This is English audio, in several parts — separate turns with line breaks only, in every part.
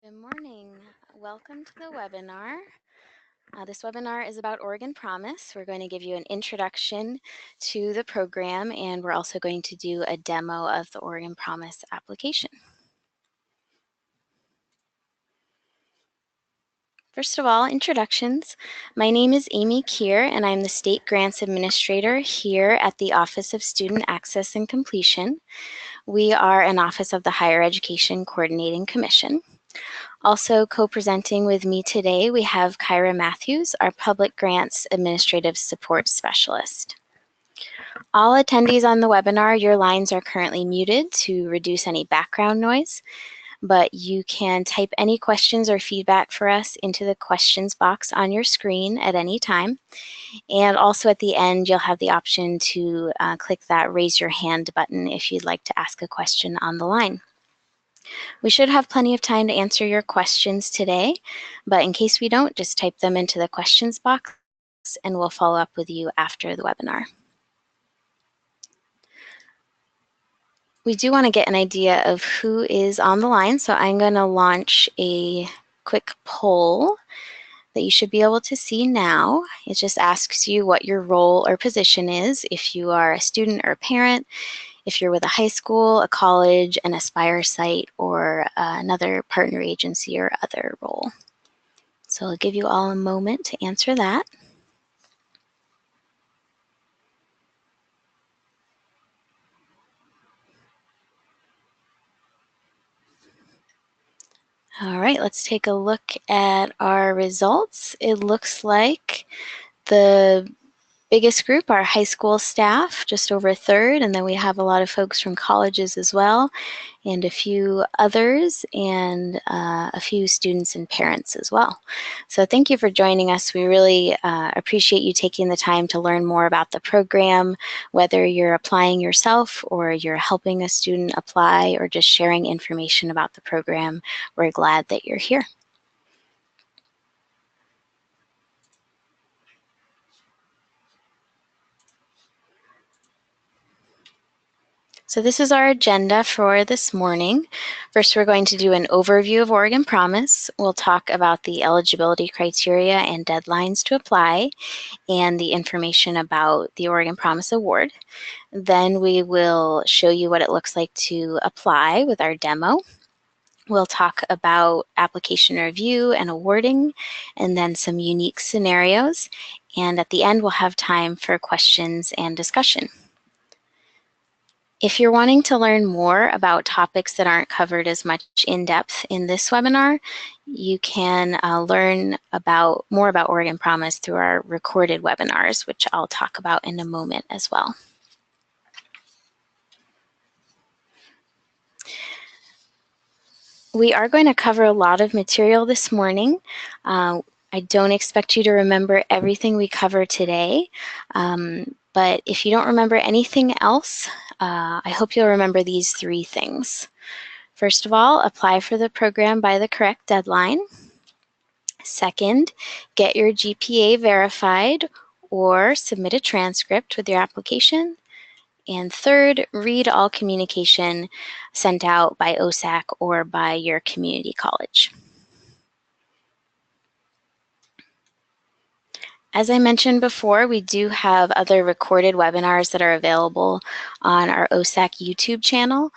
Good morning. Welcome to the webinar. This webinar is about Oregon Promise. We're going to give you an introduction to the program, and we're also going to do a demo of the Oregon Promise application. First of all, introductions. My name is Amy Keir, and I'm the State Grants Administrator here at the Office of Student Access and Completion. We are an office of the Higher Education Coordinating Commission. Also co-presenting with me today, we have Kyra Matthews, our Public Grants Administrative Support Specialist. All attendees on the webinar, your lines are currently muted to reduce any background noise, but you can type any questions or feedback for us into the questions box on your screen at any time. And also at the end, you'll have the option to click that raise your hand button if you'd like to ask a question on the line. We should have plenty of time to answer your questions today, but in case we don't, just type them into the questions box and we'll follow up with you after the webinar. We do want to get an idea of who is on the line, so I'm going to launch a quick poll that you should be able to see now. It just asks you what your role or position is, if you are a student or a parent, if you're with a high school, a college, an Aspire site, or another partner agency or other role. So I'll give you all a moment to answer that. All right, let's take a look at our results. It looks like the biggest group are high school staff, just over a third, and then we have a lot of folks from colleges as well, and a few others, and a few students and parents as well. So thank you for joining us. We really appreciate you taking the time to learn more about the program, whether you're applying yourself or you're helping a student apply or just sharing information about the program. We're glad that you're here. So this is our agenda for this morning. First, we're going to do an overview of Oregon Promise. We'll talk about the eligibility criteria and deadlines to apply and the information about the Oregon Promise Award. Then we will show you what it looks like to apply with our demo. We'll talk about application review and awarding, and then some unique scenarios. And at the end, we'll have time for questions and discussion. If you're wanting to learn more about topics that aren't covered as much in depth in this webinar, you can learn more about Oregon Promise through our recorded webinars, which I'll talk about in a moment as well. We are going to cover a lot of material this morning. I don't expect you to remember everything we cover today, but if you don't remember anything else, I hope you'll remember these three things. First of all, apply for the program by the correct deadline. Second, get your GPA verified or submit a transcript with your application. And third, read all communication sent out by OSAC or by your community college. As I mentioned before, we do have other recorded webinars that are available on our OSAC YouTube channel.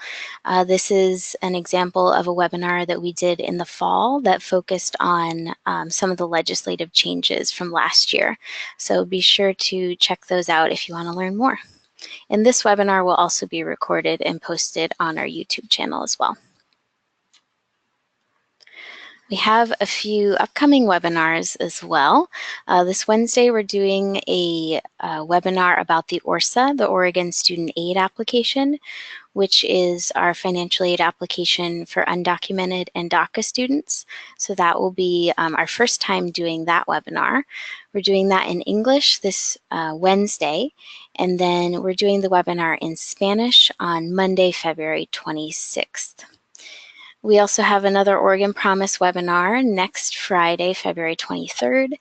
This is an example of a webinar that we did in the fall that focused on some of the legislative changes from last year. So be sure to check those out if you want to learn more. And this webinar will also be recorded and posted on our YouTube channel as well. We have a few upcoming webinars as well. This Wednesday, we're doing a webinar about the ORSA, the Oregon Student Aid Application, which is our financial aid application for undocumented and DACA students. So that will be our first time doing that webinar. We're doing that in English this Wednesday, and then we're doing the webinar in Spanish on Monday, February 26th. We also have another Oregon Promise webinar next Friday, February 23rd,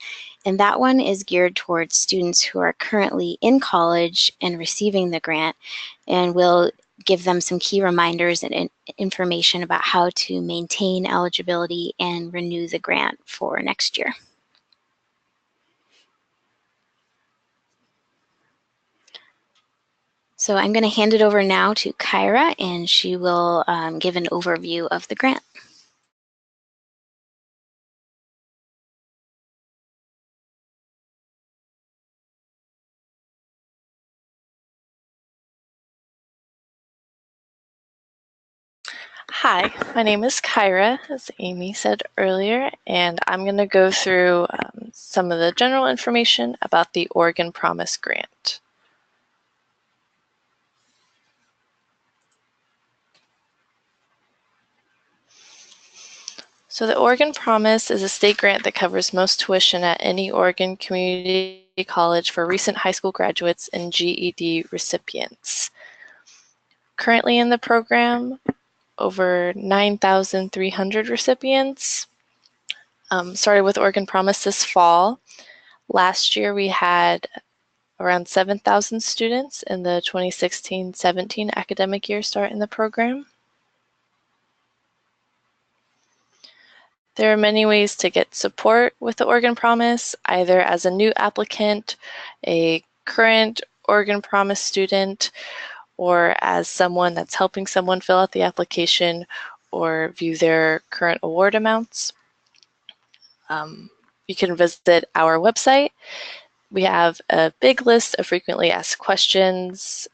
and that one is geared towards students who are currently in college and receiving the grant, and will give them some key reminders and information about how to maintain eligibility and renew the grant for next year. So I'm going to hand it over now to Kyra, and she will give an overview of the grant.
Hi, my name is Kyra, as Amy said earlier, and I'm going to go through some of the general information about the Oregon Promise Grant. So the Oregon Promise is a state grant that covers most tuition at any Oregon community college for recent high school graduates and GED recipients. Currently in the program, over 9,300 recipients. Started with Oregon Promise this fall. Last year we had around 7,000 students in the 2016-17 academic year start in the program. There are many ways to get support with the Oregon Promise, either as a new applicant, a current Oregon Promise student, or as someone that's helping someone fill out the application or view their current award amounts. You can visit our website. We have a big list of frequently asked questions.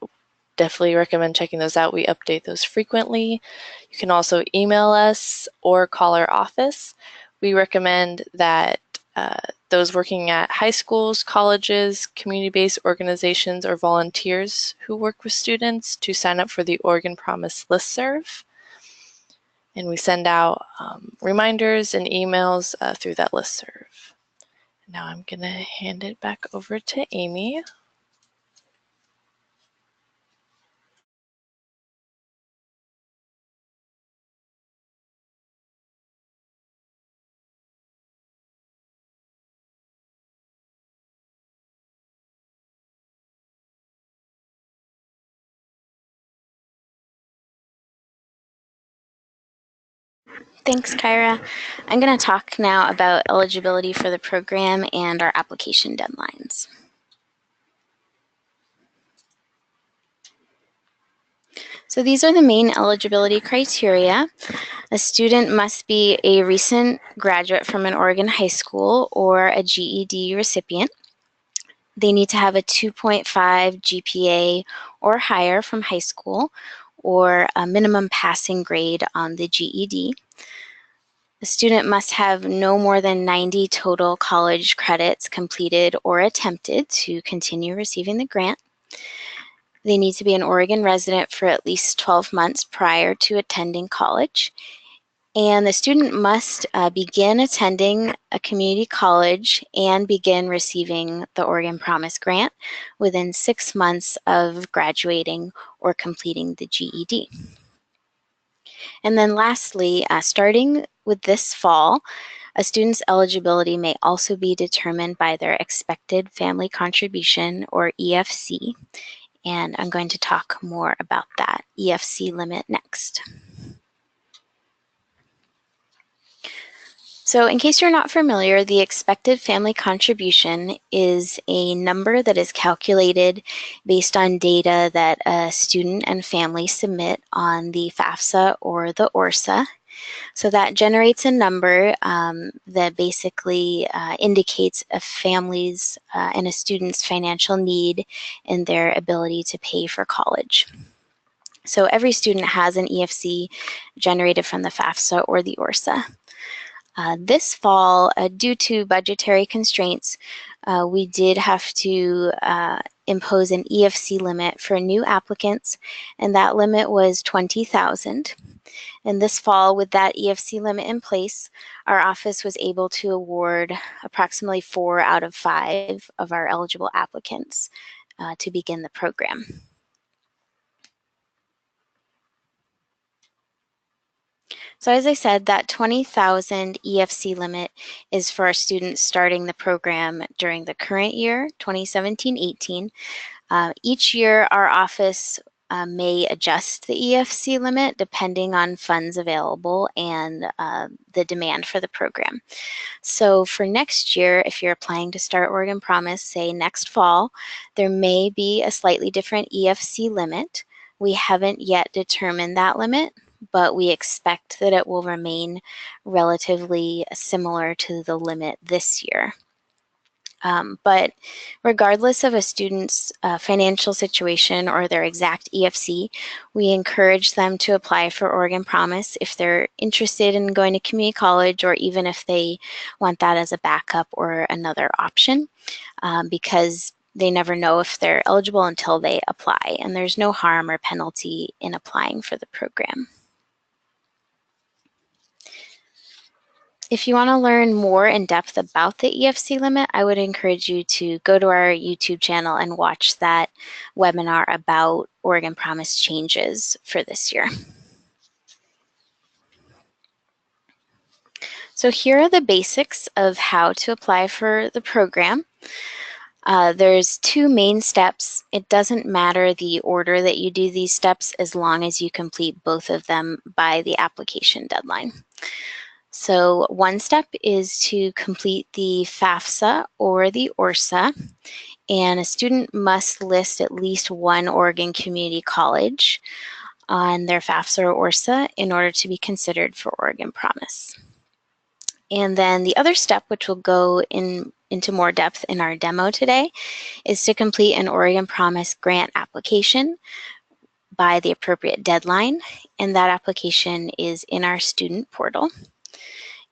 Definitely recommend checking those out. We update those frequently. You can also email us or call our office. We recommend that those working at high schools, colleges, community-based organizations, or volunteers who work with students to sign up for the Oregon Promise listserv. And we send out reminders and emails through that listserv. Now I'm going to hand it back over to Amy.
Thanks, Kyra. I'm going to talk now about eligibility for the program and our application deadlines. So these are the main eligibility criteria. A student must be a recent graduate from an Oregon high school or a GED recipient. They need to have a 2.5 GPA or higher from high school, or a minimum passing grade on the GED. The student must have no more than 90 total college credits completed or attempted to continue receiving the grant. They need to be an Oregon resident for at least 12 months prior to attending college. And the student must begin attending a community college and begin receiving the Oregon Promise Grant within 6 months of graduating or completing the GED. And then lastly, starting with this fall, a student's eligibility may also be determined by their expected family contribution, or EFC. And I'm going to talk more about that EFC limit next. So in case you're not familiar, the expected family contribution is a number that is calculated based on data that a student and family submit on the FAFSA or the ORSA. So that generates a number that basically indicates a family's and a student's financial need and their ability to pay for college. So every student has an EFC generated from the FAFSA or the ORSA. This fall, due to budgetary constraints, we did have to impose an EFC limit for new applicants, and that limit was $20,000. And this fall, with that EFC limit in place, our office was able to award approximately 4 out of 5 of our eligible applicants to begin the program. So as I said, that 20,000 EFC limit is for our students starting the program during the current year, 2017-18. Each year, our office may adjust the EFC limit depending on funds available and the demand for the program. So for next year, if you're applying to start Oregon Promise, say next fall, there may be a slightly different EFC limit. We haven't yet determined that limit, but we expect that it will remain relatively similar to the limit this year. But regardless of a student's financial situation or their exact EFC, we encourage them to apply for Oregon Promise if they're interested in going to community college, or even if they want that as a backup or another option, because they never know if they're eligible until they apply, and there's no harm or penalty in applying for the program. If you want to learn more in depth about the EFC limit, I would encourage you to go to our YouTube channel and watch that webinar about Oregon Promise changes for this year. So here are the basics of how to apply for the program. There's two main steps. It doesn't matter the order that you do these steps as long as you complete both of them by the application deadline. So one step is to complete the FAFSA or the ORSA, and a student must list at least one Oregon Community College on their FAFSA or ORSA in order to be considered for Oregon Promise. And then the other step, which will go into more depth in our demo today, is to complete an Oregon Promise grant application by the appropriate deadline, and that application is in our student portal.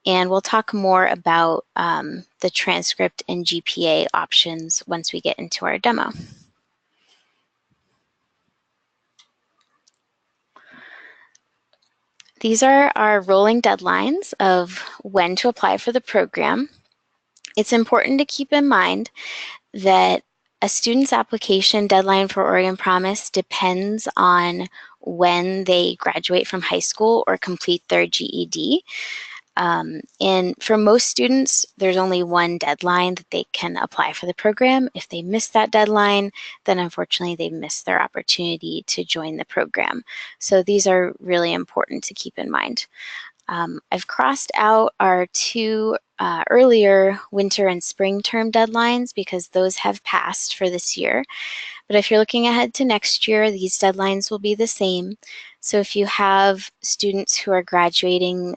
And we'll talk more about the transcript and GPA options once we get into our demo. These are our rolling deadlines of when to apply for the program. It's important to keep in mind that a student's application deadline for Oregon Promise depends on when they graduate from high school or complete their GED. And for most students, there's only one deadline that they can apply for the program. If they miss that deadline, then unfortunately they've missed their opportunity to join the program. So these are really important to keep in mind. I've crossed out our two earlier winter and spring term deadlines because those have passed for this year. But if you're looking ahead to next year, these deadlines will be the same. So if you have students who are graduating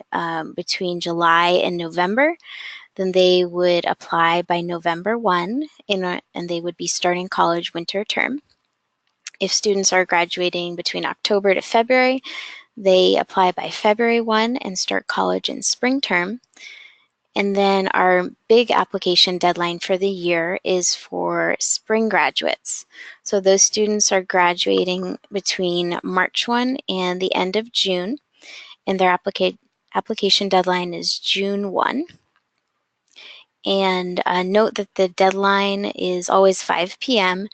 between July and November, then they would apply by November 1 and they would be starting college winter term. If students are graduating between October to February, they apply by February 1 and start college in spring term. And then our big application deadline for the year is for spring graduates. So those students are graduating between March 1 and the end of June, and their application deadline is June 1. And note that the deadline is always 5 p.m.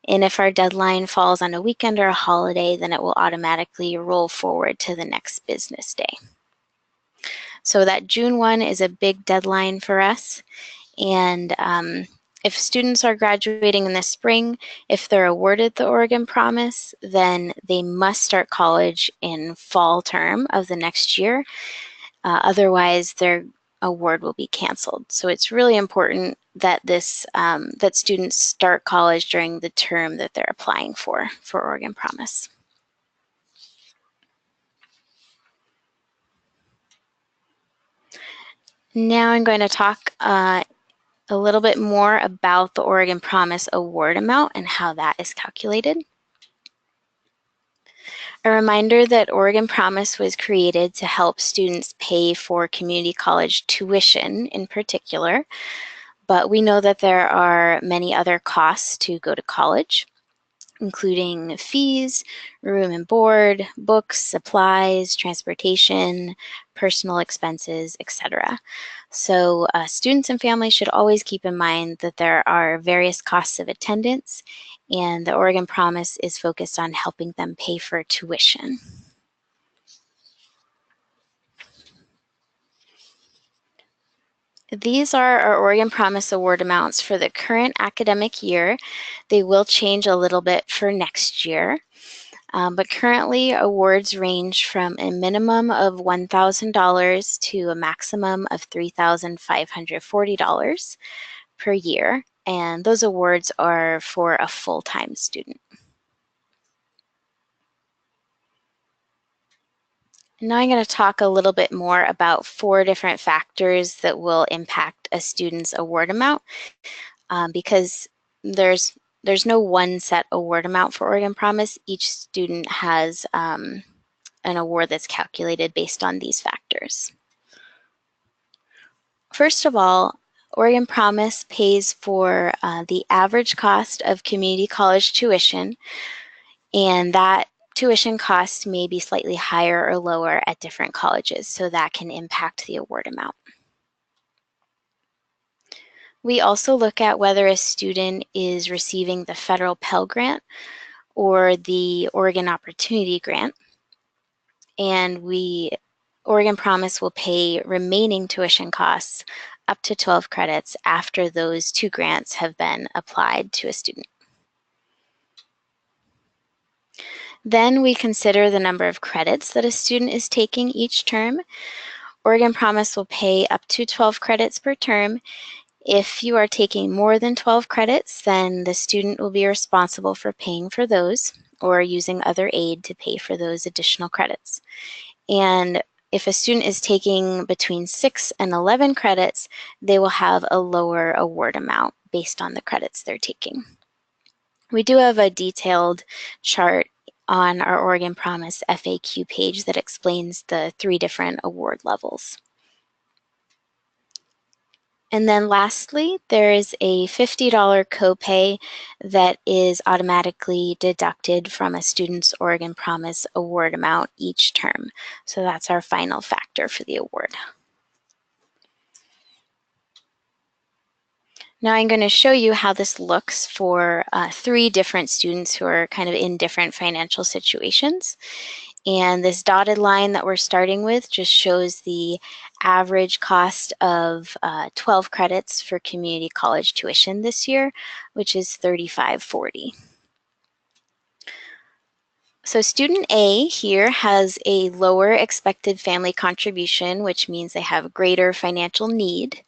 And if our deadline falls on a weekend or a holiday, then it will automatically roll forward to the next business day. So that June 1 is a big deadline for us. And if students are graduating in the spring, if they're awarded the Oregon Promise, then they must start college in fall term of the next year. Otherwise, their award will be canceled. So it's really important that that students start college during the term that they're applying for Oregon Promise. Now I'm going to talk a little bit more about the Oregon Promise award amount and how that is calculated. A reminder that Oregon Promise was created to help students pay for community college tuition in particular, but we know that there are many other costs to go to college, including fees, room and board, books, supplies, transportation, personal expenses, etc. So students and families should always keep in mind that there are various costs of attendance, and the Oregon Promise is focused on helping them pay for tuition. These are our Oregon Promise Award amounts for the current academic year. They will change a little bit for next year. But currently, awards range from a minimum of $1,000 to a maximum of $3,540 per year, and those awards are for a full-time student. Now I'm going to talk a little bit more about 4 different factors that will impact a student's award amount, because there's no one set award amount for Oregon Promise. Each student has an award that's calculated based on these factors. First of all, Oregon Promise pays for the average cost of community college tuition, and that tuition cost may be slightly higher or lower at different colleges, so that can impact the award amount. We also look at whether a student is receiving the federal Pell Grant or the Oregon Opportunity Grant, and Oregon Promise will pay remaining tuition costs up to 12 credits after those 2 grants have been applied to a student. Then we consider the number of credits that a student is taking each term. Oregon Promise will pay up to 12 credits per term. If you are taking more than 12 credits, then the student will be responsible for paying for those or using other aid to pay for those additional credits. And if a student is taking between 6 and 11 credits, they will have a lower award amount based on the credits they're taking. We do have a detailed chart on our Oregon Promise FAQ page that explains the 3 different award levels. And then lastly, there is a $50 copay that is automatically deducted from a student's Oregon Promise award amount each term. So that's our final factor for the award. Now I'm going to show you how this looks for 3 different students who are kind of in different financial situations. And this dotted line that we're starting with just shows the average cost of 12 credits for community college tuition this year, which is $35.40. So student A here has a lower expected family contribution, which means they have greater financial need.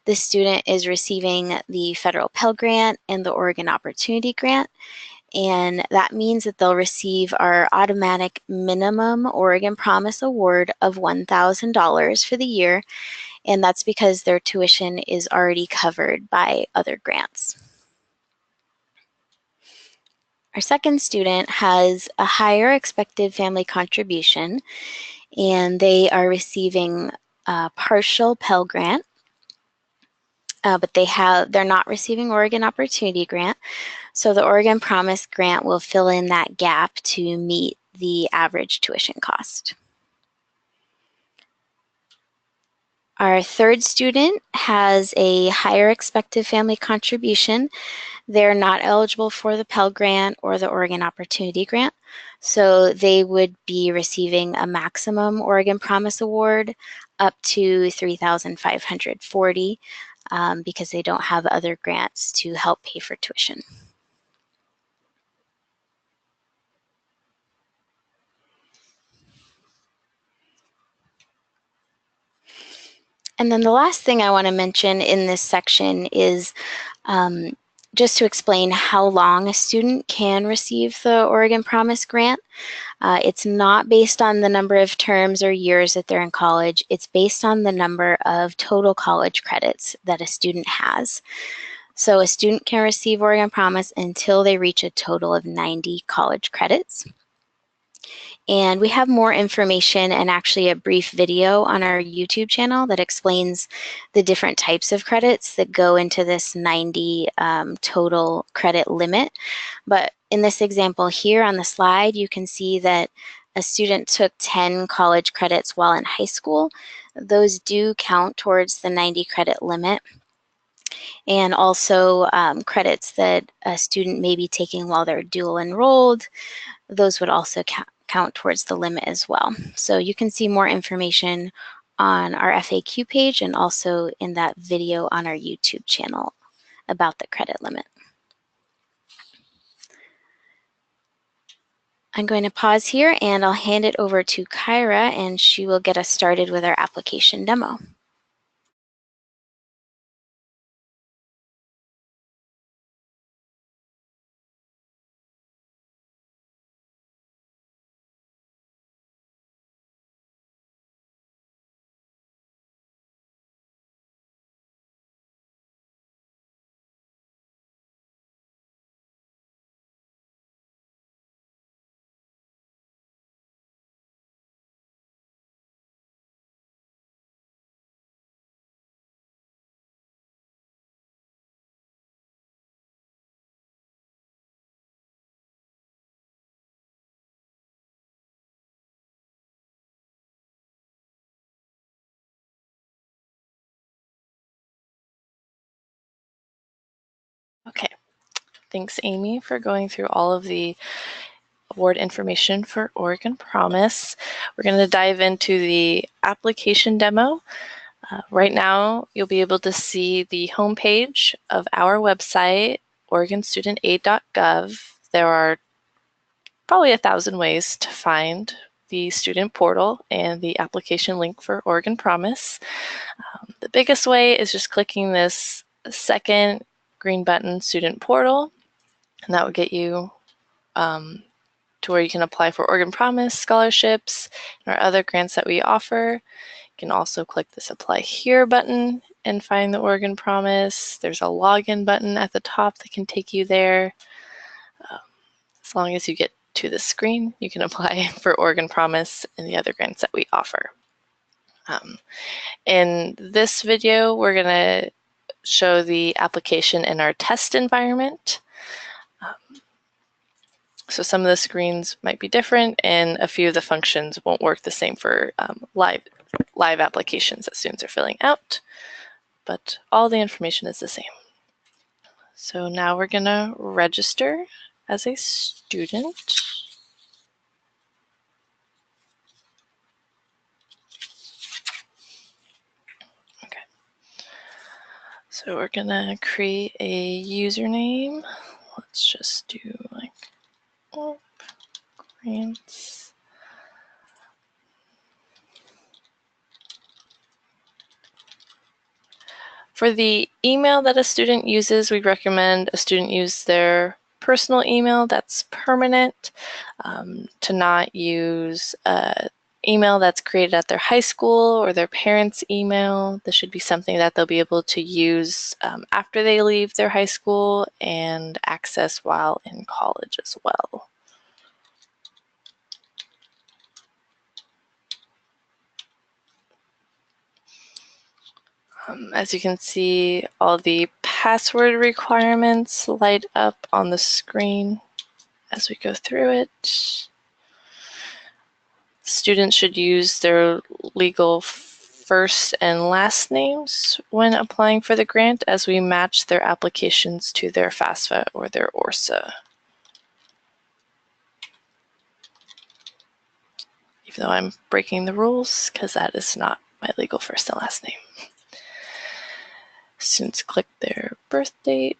The student is receiving the federal Pell Grant and the Oregon Opportunity Grant, and that means that they'll receive our automatic minimum Oregon Promise Award of $1,000 for the year, and that's because their tuition is already covered by other grants. Our second student has a higher expected family contribution, and they are receiving a partial Pell Grant, but they're not receiving Oregon Opportunity Grant. So the Oregon Promise Grant will fill in that gap to meet the average tuition cost. Our third student has a higher expected family contribution. They're not eligible for the Pell Grant or the Oregon Opportunity Grant, so they would be receiving a maximum Oregon Promise Award up to $3,540 because they don't have other grants to help pay for tuition. And then the last thing I want to mention in this section is just to explain how long a student can receive the Oregon Promise Grant. It's not based on the number of terms or years that they're in college. It's based on the number of total college credits that a student has. So a student can receive Oregon Promise until they reach a total of 90 college credits. And we have more information and actually a brief video on our YouTube channel that explains the different types of credits that go into this 90 total credit limit. But in this example here on the slide, you can see that a student took 10 college credits while in high school. Those do count towards the 90 credit limit. And also credits that a student may be taking while they're dual enrolled, those would also count towards the limit as well. So you can see more information on our FAQ page and also in that video on our YouTube channel about the credit limit. I'm going to pause here and I'll hand it over to Kyra and she will get us started with our application demo.
Okay, thanks Amy for going through all of the award information for Oregon Promise. We're going to dive into the application demo. Right now, you'll be able to see the homepage of our website, oregonstudentaid.gov. There are probably 1,000 ways to find the student portal and the application link for Oregon Promise. The biggest way is just clicking this second green button, Student Portal, and that will get you to where you can apply for Oregon Promise scholarships and our other grants that we offer. You can also click this Apply Here button and find the Oregon Promise. There's a login button at the top that can take you there. As long as you get to the screen, you can apply for Oregon Promise and the other grants that we offer. In this video, we're going to show the application in our test environment. So some of the screens might be different and a few of the functions won't work the same for live applications that students are filling out, but all the information is the same. So now we're going to register as a student. Okay. So we're going to create a username. Let's just do like grants. For the email that a student uses, we recommend a student use their personal email that's permanent, to not use an email that's created at their high school or their parents' email. This should be something that they'll be able to use after they leave their high school and access while in college as well. As you can see, all the password requirements light up on the screen as we go through it. Students should use their legal first and last names when applying for the grant, as we match their applications to their FAFSA or their ORSA. Even though I'm breaking the rules, because that is not my legal first and last name. Students click their birth date.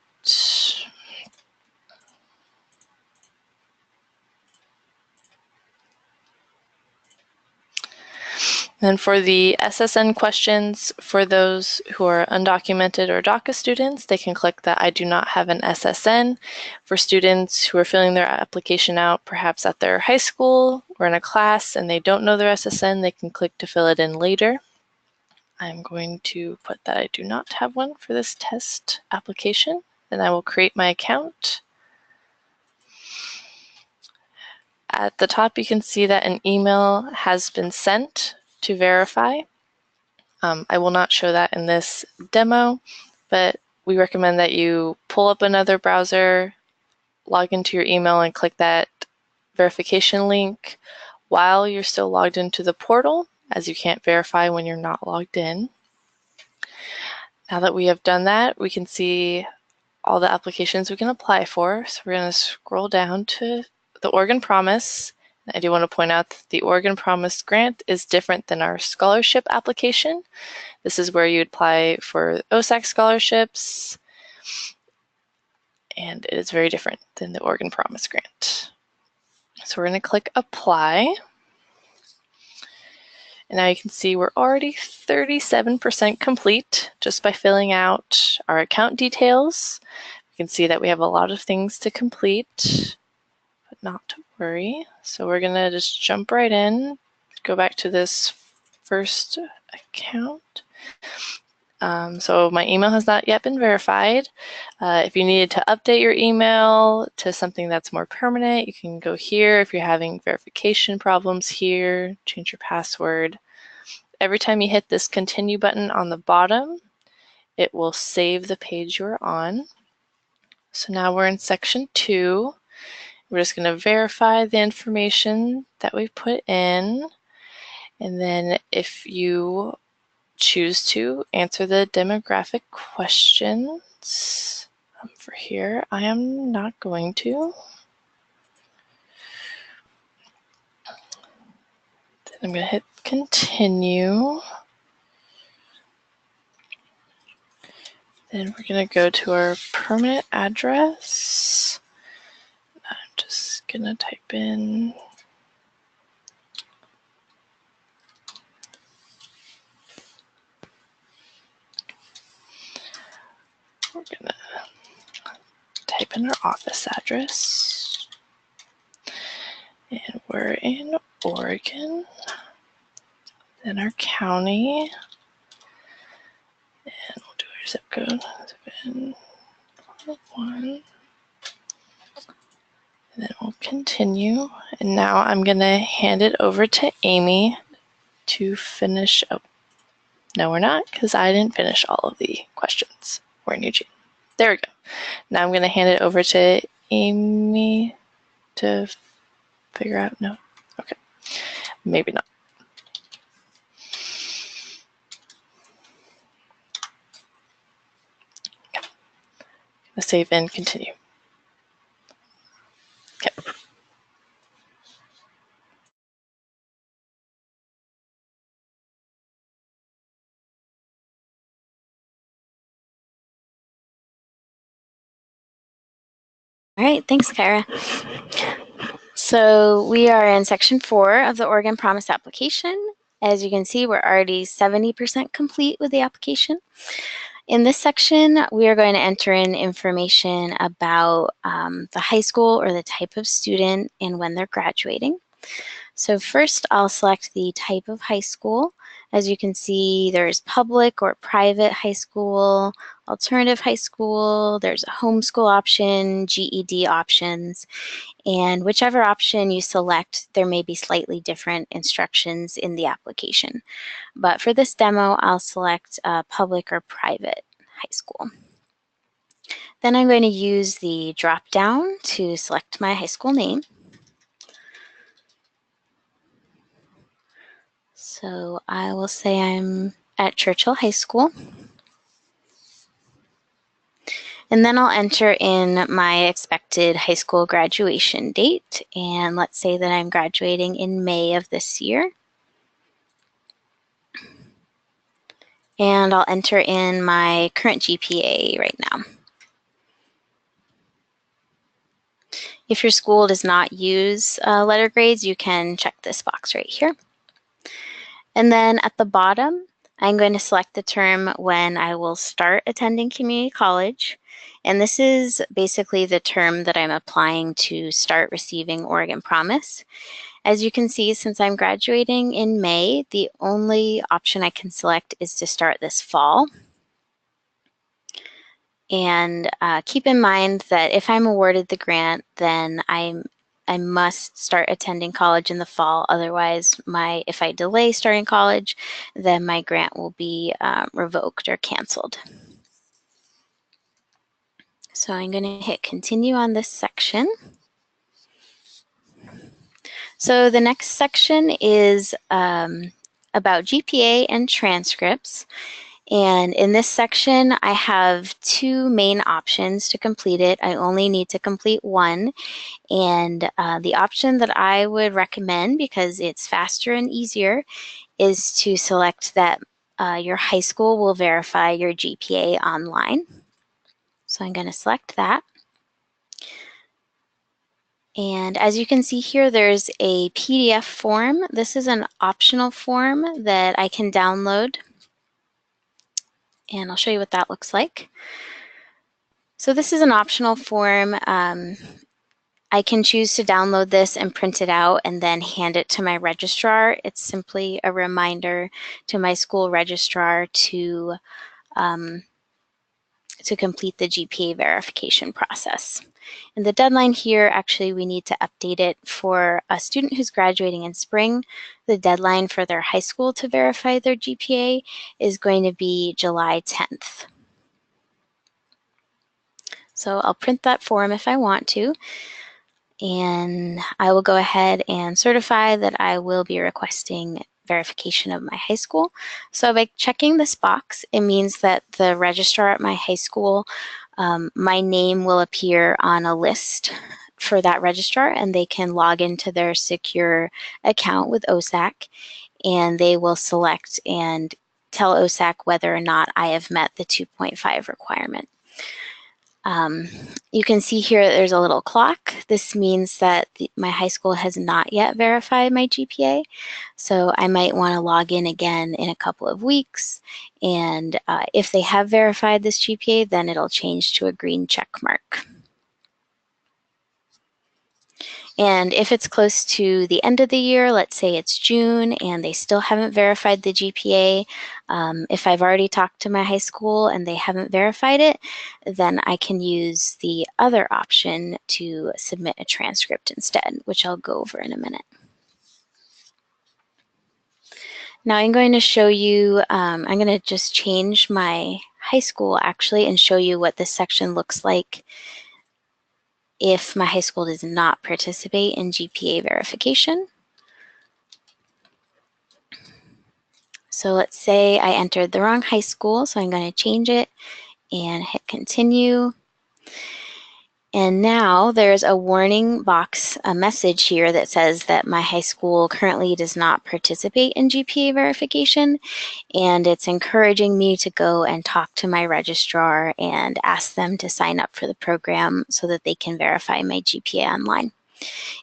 Then for the SSN questions, for those who are undocumented or DACA students, they can click that I do not have an SSN. For students who are filling their application out perhaps at their high school or in a class and they don't know their SSN, they can click to fill it in later. I'm going to put that I do not have one for this test application, and I will create my account. At the top, you can see that an email has been sent to verify. I will not show that in this demo, but we recommend that you pull up another browser, log into your email, and click that verification link while you're still logged into the portal, as you can't verify when you're not logged in. Now that we have done that, we can see all the applications we can apply for. So we're going to scroll down to the Oregon Promise. I do want to point out that the Oregon Promise grant is different than our scholarship application. This is where you apply for OSAC scholarships, and it is very different than the Oregon Promise grant. So we're going to click Apply. And now you can see we're already 37% complete just by filling out our account details. You can see that we have a lot of things to complete, but not to worry. So we're going to just jump right in, go back to this first account. So my email has not yet been verified. If you needed to update your email to something that's more permanent, you can go here. If you're having verification problems here, change your password. Every time you hit this continue button on the bottom, it will save the page you're on. So now we're in section 2. We're just going to verify the information that we put in. And then if you choose to answer the demographic questions for here, I am not going to. Then I'm going to hit continue. Then we're going to go to our permanent address. I'm just going to type in we're going to type in our office address. And we're in Oregon. Then our county. And we'll do our zip code. 711. And then we'll continue. And now I'm going to hand it over to Amy to finish up. No, we're not, because I didn't finish all of the questions. We're in Eugene. There we go. Now I'm going to hand it over to Amy to figure out. No. Okay. Maybe not. Okay. Let's save and continue. Okay.
All right, thanks, Kyra. So we are in section 4 of the Oregon Promise application. As you can see, we're already 70% complete with the application. In this section, we are going to enter in information about the high school or the type of student and when they're graduating. So first, I'll select the type of high school. As you can see, there's public or private high school, alternative high school, there's a homeschool option, GED options, and whichever option you select, there may be slightly different instructions in the application. But for this demo, I'll select public or private high school. Then I'm going to use the drop-down to select my high school name. So I will say I'm at Churchill High School. And then I'll enter in my expected high school graduation date. And let's say that I'm graduating in May of this year. And I'll enter in my current GPA right now. If your school does not use letter grades, you can check this box right here. And then at the bottom, I'm going to select the term when I will start attending community college. And this is basically the term that I'm applying to start receiving Oregon Promise. As you can see, since I'm graduating in May, the only option I can select is to start this fall. And keep in mind that if I'm awarded the grant, then I must start attending college in the fall. Otherwise, if I delay starting college, then my grant will be revoked or canceled. So I'm going to hit continue on this section. So the next section is about GPA and transcripts. And in this section, I have 2 main options to complete it. I only need to complete one. And the option that I would recommend, because it's faster and easier, is to select that your high school will verify your GPA online. So I'm going to select that. And as you can see here, there's a PDF form. This is an optional form that I can download, and I'll show you what that looks like. So this is an optional form. I can choose to download this and print it out and then hand it to my registrar. It's simply a reminder to my school registrar to complete the GPA verification process. And the deadline here, actually, we need to update it for a student who's graduating in spring. The deadline for their high school to verify their GPA is going to be July 10th. So I'll print that form if I want to, and I will go ahead and certify that I will be requesting verification of my high school. So by checking this box, it means that the registrar at my high school, my name will appear on a list for that registrar, and they can log into their secure account with OSAC, and they will select and tell OSAC whether or not I have met the 2.5 requirement. You can see here there's a little clock. This means that my high school has not yet verified my GPA, so I might want to log in again in a couple of weeks, and if they have verified this GPA, then it'll change to a green check mark. And if it's close to the end of the year, let's say it's June, and they still haven't verified the GPA, if I've already talked to my high school and they haven't verified it, then I can use the other option to submit a transcript instead, which I'll go over in a minute. Now I'm going to show you, I'm going to just change my high school actually and show you what this section looks like if my high school does not participate in GPA verification. So let's say I entered the wrong high school, so I'm going to change it and hit continue. And now there's a warning box, a message here that says that my high school currently does not participate in GPA verification, and it's encouraging me to go and talk to my registrar and ask them to sign up for the program so that they can verify my GPA online.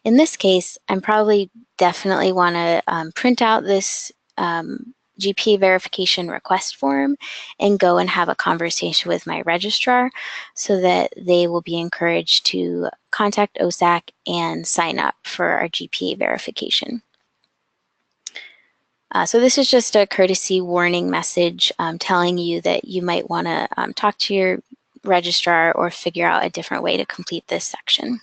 In this case, I'm probably definitely want to print out this GPA verification request form and go and have a conversation with my registrar so that they will be encouraged to contact OSAC and sign up for our GPA verification. So this is just a courtesy warning message telling you that you might want to talk to your registrar or figure out a different way to complete this section.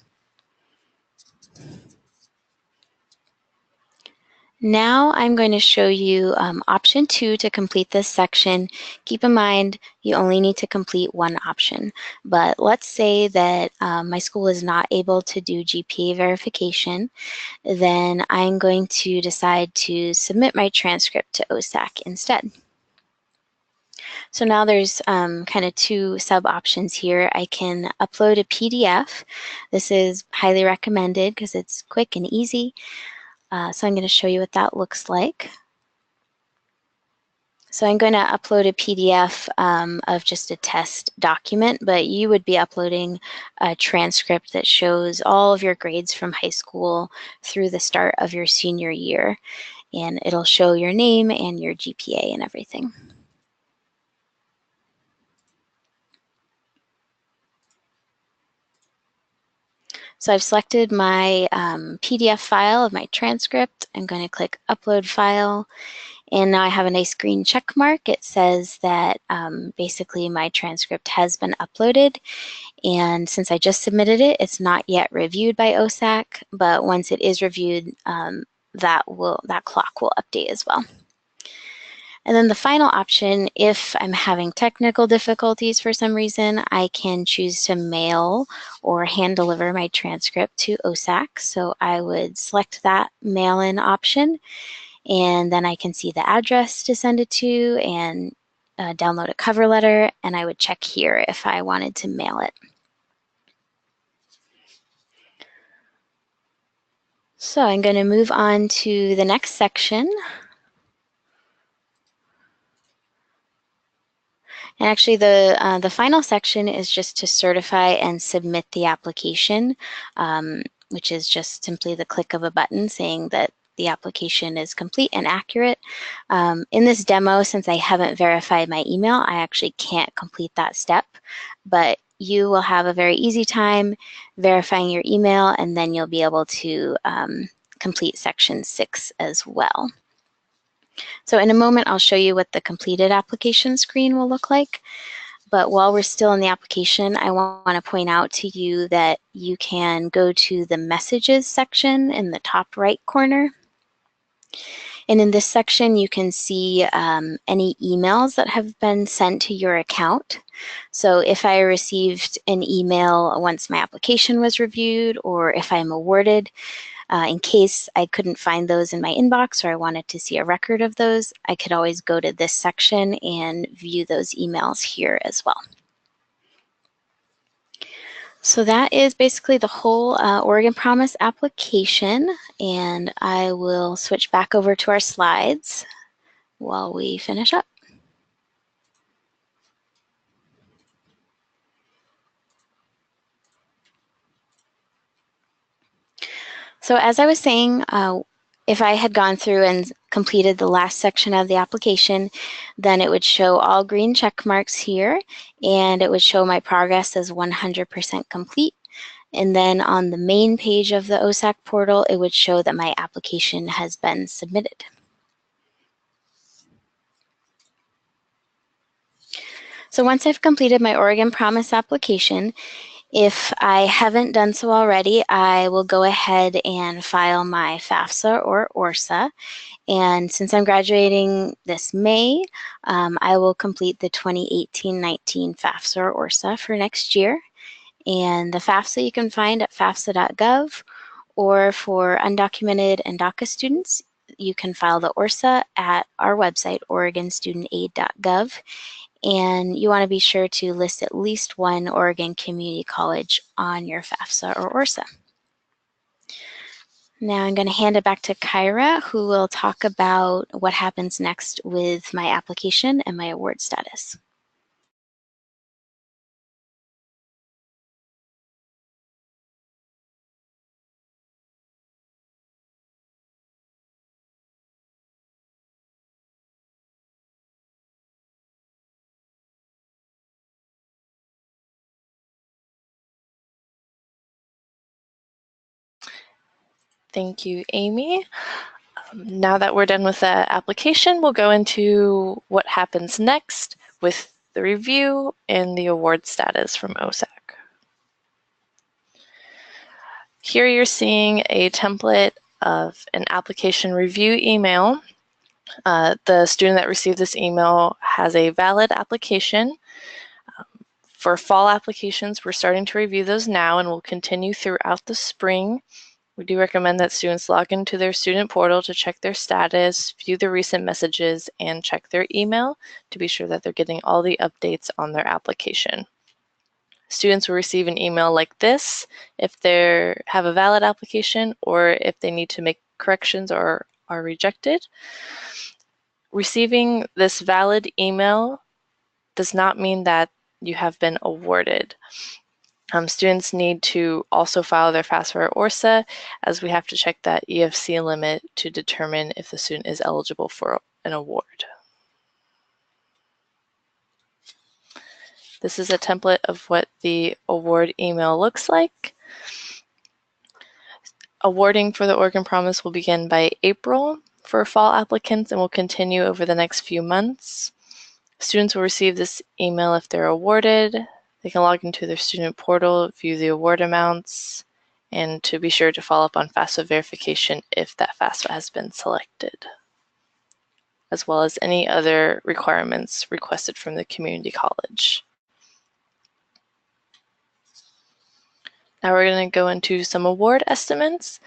Now I'm going to show you option 2 to complete this section. Keep in mind, you only need to complete one option. But let's say that my school is not able to do GPA verification, then I'm going to decide to submit my transcript to OSAC instead. So now there's kind of two sub-options here. I can upload a PDF. This is highly recommended because it's quick and easy. So I'm going to show you what that looks like. So I'm going to upload a PDF of just a test document, but you would be uploading a transcript that shows all of your grades from high school through the start of your senior year. And it'll show your name and your GPA and everything. So I've selected my PDF file of my transcript. I'm going to click Upload File. And now I have a nice green check mark. It says that basically my transcript has been uploaded. And since I just submitted it, it's not yet reviewed by OSAC. But once it is reviewed, that clock will update as well. And then the final option, if I'm having technical difficulties for some reason, I can choose to mail or hand deliver my transcript to OSAC. So I would select that mail-in option, and then I can see the address to send it to and download a cover letter, and I would check here if I wanted to mail it. So I'm going to move on to the next section. And actually, the final section is just to certify and submit the application. which is just simply the click of a button saying that the application is complete and accurate. In this demo, since I haven't verified my email, I actually can't complete that step, but you will have a very easy time verifying your email, and then you'll be able to complete section 6 as well. So in a moment, I'll show you what the completed application screen will look like. But while we're still in the application, I want to point out to you that you can go to the messages section in the top right corner. And in this section, you can see any emails that have been sent to your account. So if I received an email once my application was reviewed, or if I'm awarded, in case I couldn't find those in my inbox or I wanted to see a record of those, I could always go to this section and view those emails here as well. So that is basically the whole Oregon Promise application, and I will switch back over to our slides while we finish up. So as I was saying, if I had gone through and completed the last section of the application, then it would show all green check marks here, and it would show my progress as 100% complete. And then on the main page of the OSAC portal, it would show that my application has been submitted. So once I've completed my Oregon Promise application, if I haven't done so already, I will go ahead and file my FAFSA or ORSA. And since I'm graduating this May, I will complete the 2018-19 FAFSA or ORSA for next year. And the FAFSA you can find at fafsa.gov, or for undocumented and DACA students, you can file the ORSA at our website, oregonstudentaid.gov. And you want to be sure to list at least one Oregon Community College on your FAFSA or ORSA. Now I'm going to hand it back to Kyra, who will talk about what happens next with my application and my award status.
Thank you, Amy. Now that we're done with the application, we'll go into what happens next with the review and the award status from OSAC. Here you're seeing a template of an application review email. The student that received this email has a valid application. For fall applications, we're starting to review those now and will continue throughout the spring. We do recommend that students log into their student portal to check their status, view the recent messages, and check their email to be sure that they're getting all the updates on their application. Students will receive an email like this if they have a valid application or if they need to make corrections or are rejected. Receiving this valid email does not mean that you have been awarded. Students need to also file their FAFSA or ORSA, as we have to check that EFC limit to determine if the student is eligible for an award. This is a template of what the award email looks like. Awarding for the Oregon Promise will begin by April for fall applicants and will continue over the next few months. Students will receive this email if they're awarded. They can log into their student portal, view the award amounts, and to be sure to follow up on FAFSA verification if that FAFSA has been selected, as well as any other requirements requested from the community college. Now we're going to go into some award estimates.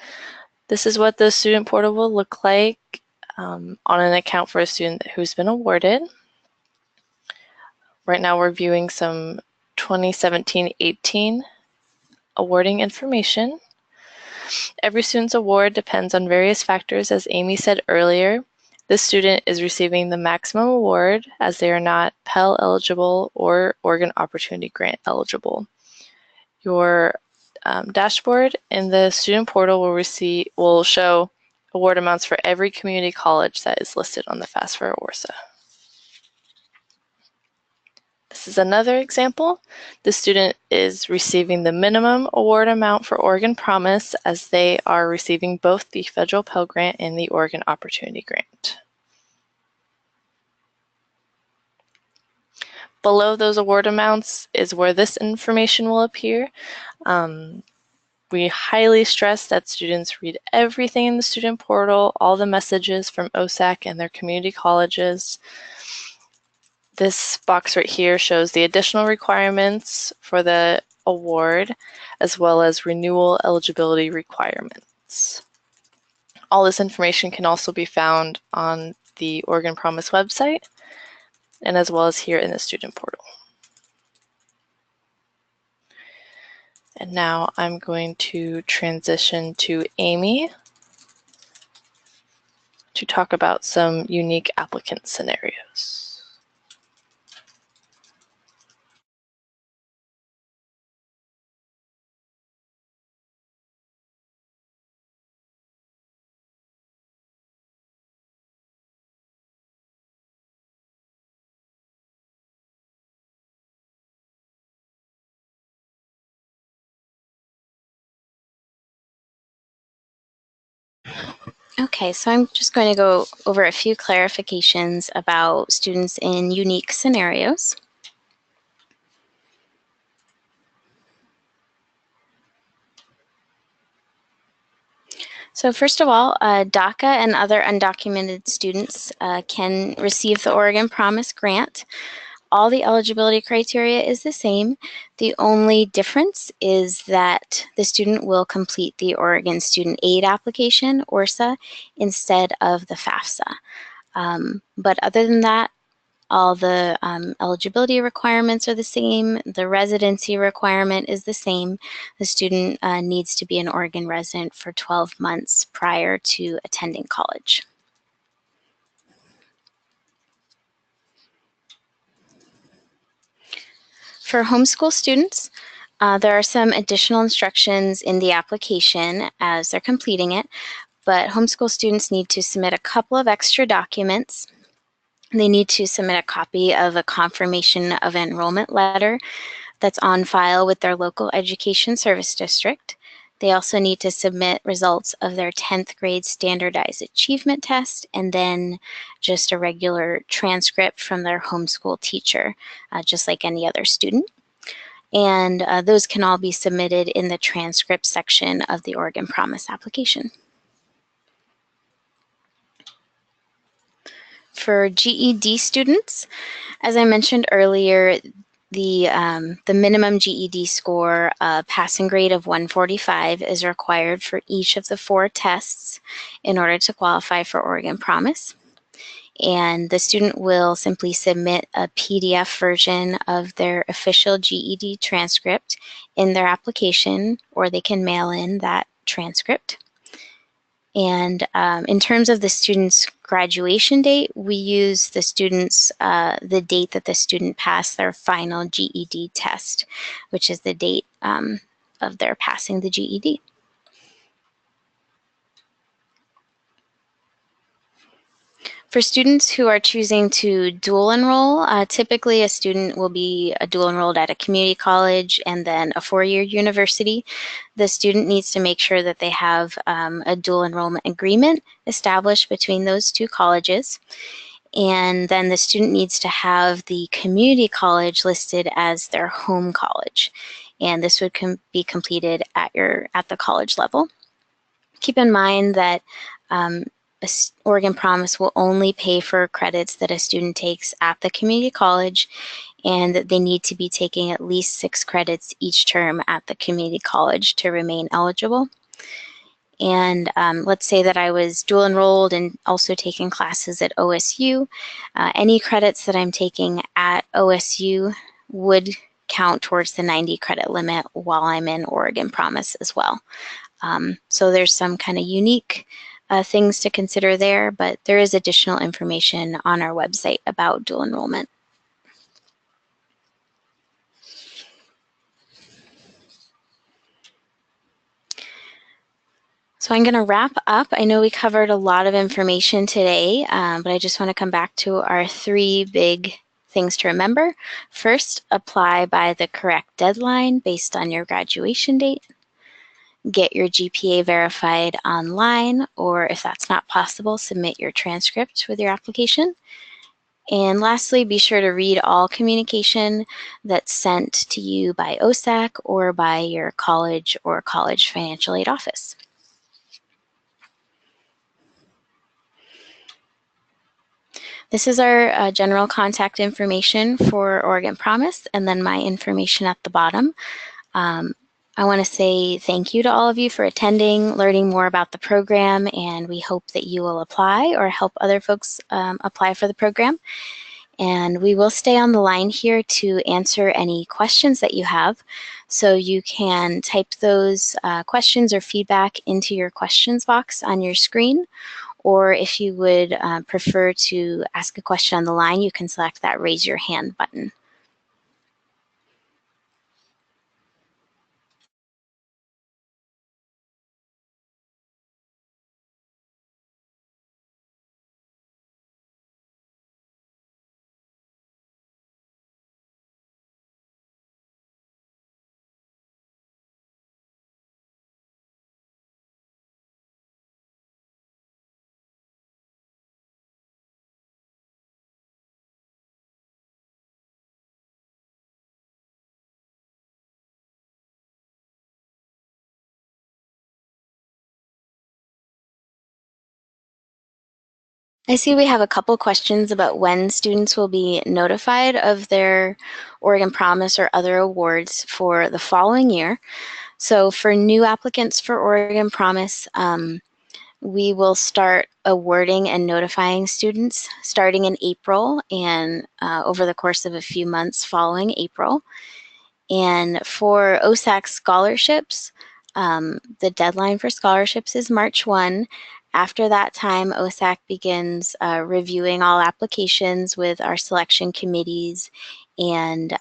This is what the student portal will look like on an account for a student who's been awarded. Right now we're viewing some 2017-18 awarding information. Every student's award depends on various factors, as Amy said earlier. This student is receiving the maximum award as they are not Pell eligible or Oregon Opportunity Grant eligible. Your dashboard, and the student portal will show award amounts for every community college that is listed on the FAFSA or ORSA. This is another example. The student is receiving the minimum award amount for Oregon Promise, as they are receiving both the federal Pell Grant and the Oregon Opportunity Grant. Below those award amounts is where this information will appear. We highly stress that students read everything in the student portal, all the messages from OSAC and their community colleges. This box right here shows the additional requirements for the award, as well as renewal eligibility requirements. All this information can also be found on the Oregon Promise website, and as well as here in the student portal. And now I'm going to transition to Amy to talk about some unique applicant scenarios.
Okay, so I'm just going to go over a few clarifications about students in unique scenarios. So first of all, DACA and other undocumented students can receive the Oregon Promise Grant. All the eligibility criteria is the same. The only difference is that the student will complete the Oregon Student Aid application, ORSA, instead of the FAFSA. But other than that, all the eligibility requirements are the same. The residency requirement is the same. The student needs to be an Oregon resident for 12 months prior to attending college. For homeschool students, there are some additional instructions in the application as they're completing it, but homeschool students need to submit a couple of extra documents. They need to submit a copy of a confirmation of enrollment letter that's on file with their local education service district. They also need to submit results of their 10th grade standardized achievement test, and then just a regular transcript from their homeschool teacher, just like any other student. And those can all be submitted in the transcript section of the Oregon Promise application. For GED students, as I mentioned earlier, the minimum GED score, passing grade of 145, is required for each of the 4 tests in order to qualify for Oregon Promise. And the student will simply submit a PDF version of their official GED transcript in their application, or they can mail in that transcript. And in terms of the student's graduation date, we use the student's, the date that the student passed their final GED test, which is the date of their passing the GED. For students who are choosing to dual enroll, typically a student will be dual enrolled at a community college and then a 4-year university. The student needs to make sure that they have a dual enrollment agreement established between those 2 colleges. And then the student needs to have the community college listed as their home college. And this would be completed at the college level. Keep in mind that Oregon Promise will only pay for credits that a student takes at the community college, and that they need to be taking at least 6 credits each term at the community college to remain eligible. And let's say that I was dual enrolled and also taking classes at OSU. Any credits that I'm taking at OSU would count towards the 90 credit limit while I'm in Oregon Promise as well. So there's some kind of unique things to consider there, but there is additional information on our website about dual enrollment. So I'm going to wrap up. I know we covered a lot of information today, but I just want to come back to our 3 big things to remember. First, apply by the correct deadline based on your graduation date. Get your GPA verified online, or if that's not possible, submit your transcript with your application. And lastly, be sure to read all communication that's sent to you by OSAC or by your college or college financial aid office. This is our general contact information for Oregon Promise, and then my information at the bottom. I want to say thank you to all of you for attending, learning more about the program, and we hope that you will apply or help other folks apply for the program. And we will stay on the line here to answer any questions that you have. So you can type those questions or feedback into your questions box on your screen. Or if you would prefer to ask a question on the line, you can select that raise your hand button. I see we have a couple questions about when students will be notified of their Oregon Promise or other awards for the following year. So for new applicants for Oregon Promise, we will start awarding and notifying students starting in April and over the course of a few months following April. And for OSAC scholarships, the deadline for scholarships is March 1. After that time, OSAC begins reviewing all applications with our selection committees, and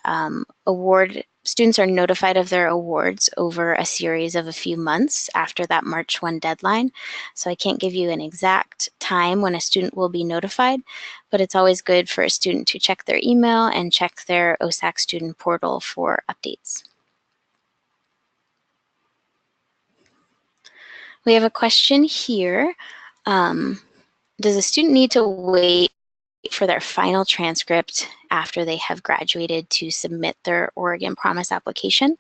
students are notified of their awards over a series of a few months after that March 1 deadline. So I can't give you an exact time when a student will be notified, but it's always good for a student to check their email and check their OSAC student portal for updates. We have a question here. Does a student need to wait for their final transcript after they have graduated to submit their Oregon Promise application?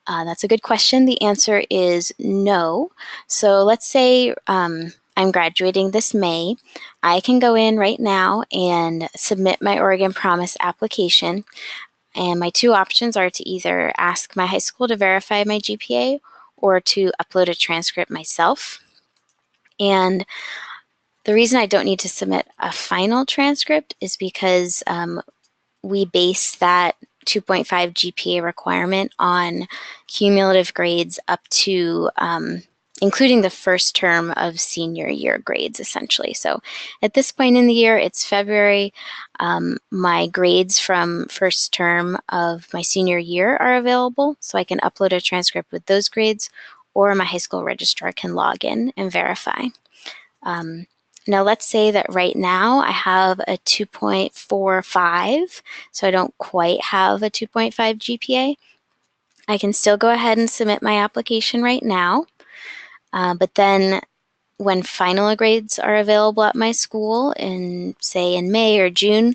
That's a good question. The answer is no. So let's say I'm graduating this May. I can go in right now and submit my Oregon Promise application. And my 2 options are to either ask my high school to verify my GPA or to upload a transcript myself. And the reason I don't need to submit a final transcript is because we base that 2.5 GPA requirement on cumulative grades up to including the first term of senior year grades, essentially. So at this point in the year, it's February. My grades from first term of my senior year are available, so I can upload a transcript with those grades, or my high school registrar can log in and verify. Now let's say that right now I have a 2.45, so I don't quite have a 2.5 GPA. I can still go ahead and submit my application right now, but then when final grades are available at my school say in May or June,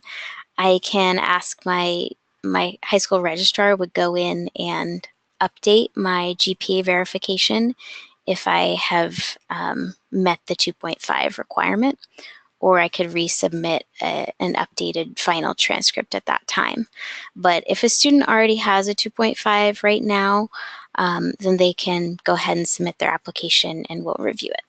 I can ask my high school registrar would go in and update my GPA verification if I have met the 2.5 requirement, or I could resubmit an updated final transcript at that time. But if a student already has a 2.5 right now, then they can go ahead and submit their application and we'll review it.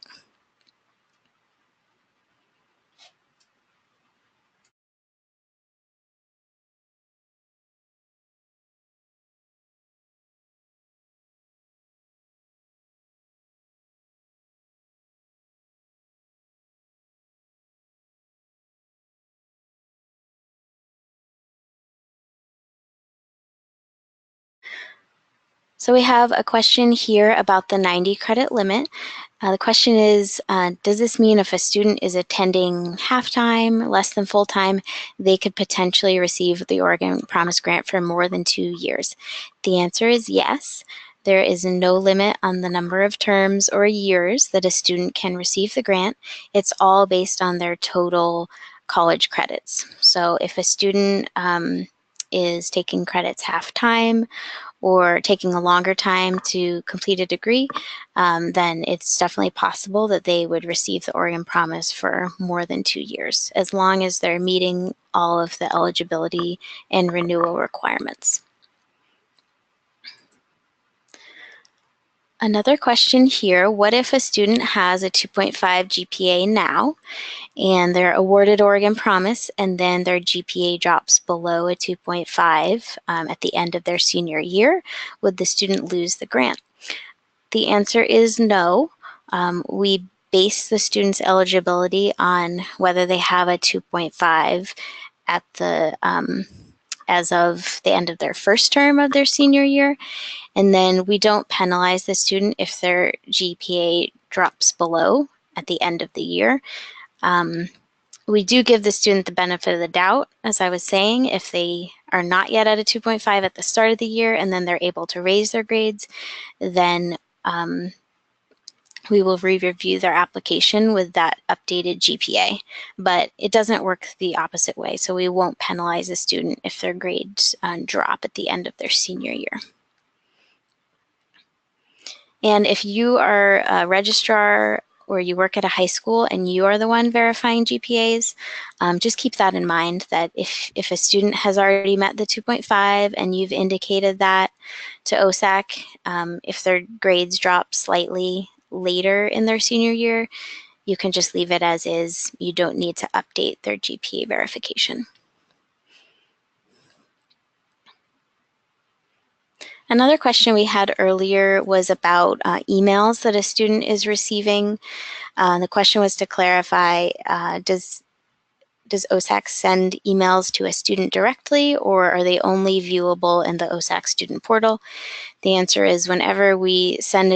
So we have a question here about the 90 credit limit. The question is, does this mean if a student is attending half-time, less than full-time, they could potentially receive the Oregon Promise Grant for more than 2 years? The answer is yes. There is no limit on the number of terms or years that a student can receive the grant. It's all based on their total college credits. So if a student is taking credits half-time, or taking a longer time to complete a degree, then it's definitely possible that they would receive the Oregon Promise for more than 2 years, as long as they're meeting all of the eligibility and renewal requirements. Another question here, what if a student has a 2.5 GPA now and they're awarded Oregon Promise and then their GPA drops below a 2.5 at the end of their senior year? Would the student lose the grant? The answer is no. We base the student's eligibility on whether they have a 2.5 at the as of the end of their first term of their senior year, and then we don't penalize the student if their GPA drops below at the end of the year. We do give the student the benefit of the doubt, as I was saying, if they are not yet at a 2.5 at the start of the year and then they're able to raise their grades, then we will re-review their application with that updated GPA, but it doesn't work the opposite way, so we won't penalize a student if their grades drop at the end of their senior year. And if you are a registrar or you work at a high school and you are the one verifying GPAs, just keep that in mind, that if a student has already met the 2.5 and you've indicated that to OSAC, if their grades drop slightly later in their senior year, you can just leave it as is. You don't need to update their GPA verification. Another question we had earlier was about emails that a student is receiving. The question was to clarify, does OSAC send emails to a student directly, or are they only viewable in the OSAC student portal? The answer is whenever we send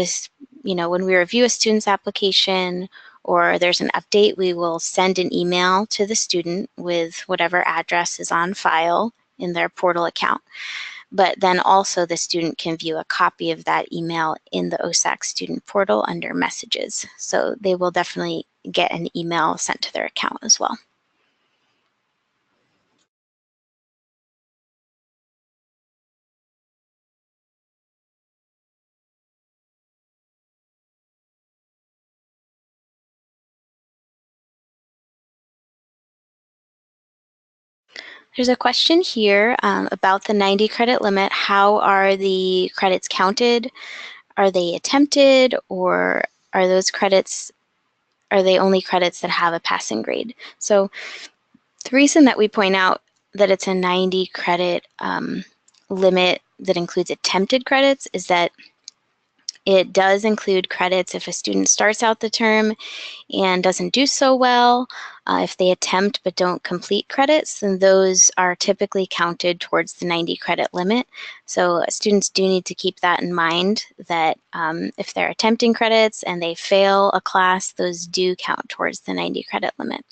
when we review a student's application or there's an update, we will send an email to the student with whatever address is on file in their portal account. But then also the student can view a copy of that email in the OSAC student portal under messages. So they will definitely get an email sent to their account as well. There's a question here about the 90 credit limit. How are the credits counted? Are they attempted, or are they only credits that have a passing grade? So the reason that we point out that it's a 90 credit limit that includes attempted credits is that it does include credits if a student starts out the term and doesn't do so well. If they attempt but don't complete credits, then those are typically counted towards the 90 credit limit. So students do need to keep that in mind, that if they're attempting credits and they fail a class, those do count towards the 90 credit limit.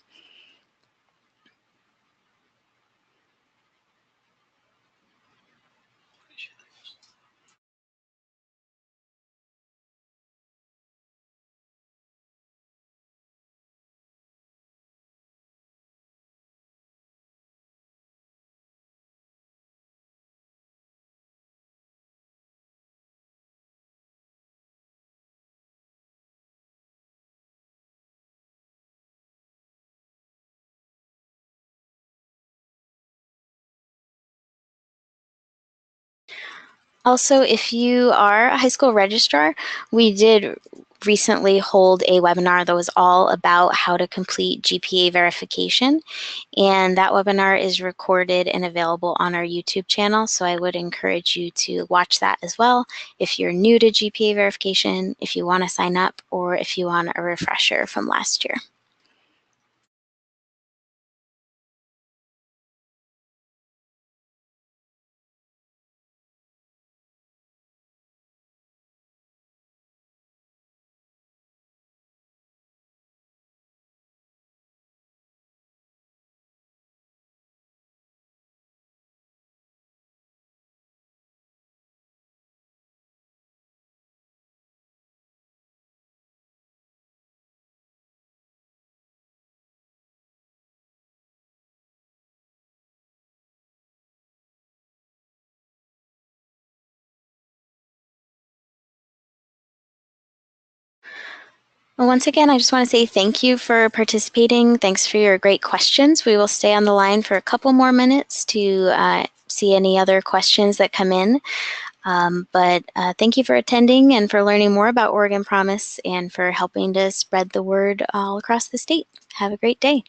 Also, if you are a high school registrar, we did recently hold a webinar that was all about how to complete GPA verification. And that webinar is recorded and available on our YouTube channel. So I would encourage you to watch that as well if you're new to GPA verification, if you want to sign up, or if you want a refresher from last year. Well, once again, I just want to say thank you for participating. Thanks for your great questions. We will stay on the line for a couple more minutes to see any other questions that come in. But thank you for attending and for learning more about Oregon Promise and for helping to spread the word all across the state. Have a great day.